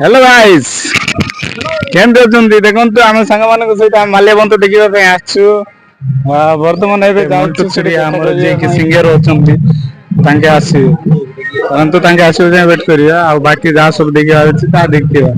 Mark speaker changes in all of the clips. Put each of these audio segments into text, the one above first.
Speaker 1: hello guys केमती अछंती देखंतु आम सांग मानक सहित माल्यवंत देखिबा पे आछु वर्तमान एबे जाउछु सेठी हमर जे कि सिंगर अछंती तांके आसी परंतु तांके आसी जे वेट करिया आ बाकी जा सब देखिबा अछि ता देखिबा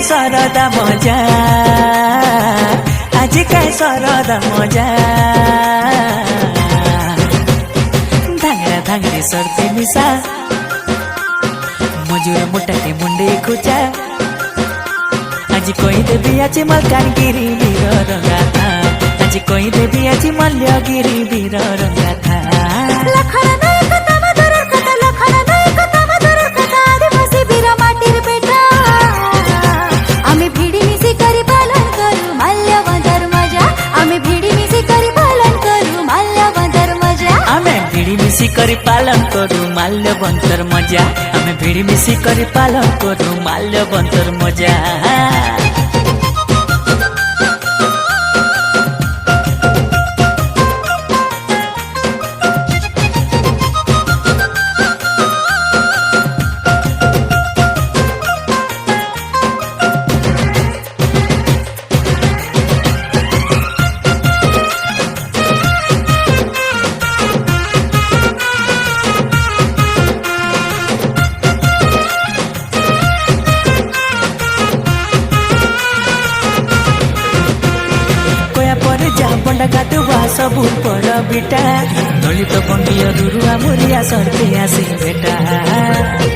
Speaker 2: सरदा मजा आज काय सरदा मजा धांगडा धांगडी सर्दी मिसा मजूर मुठाटे मुंडे खुचा आज कोई देवी आज मलकानगिरी वीर रंगाथा आज कोई देवी आज मल्यगिरी वीर रंगाथा करी पालन करू माल्यवंतर मजा हमें भिड़ी मिसी करी पालन करू माल्यवंतर मजा बंडा गाधुआ सबू पर बिटा दलित बंडिया दुरुआ मुरिया सर्दी आसी बेटा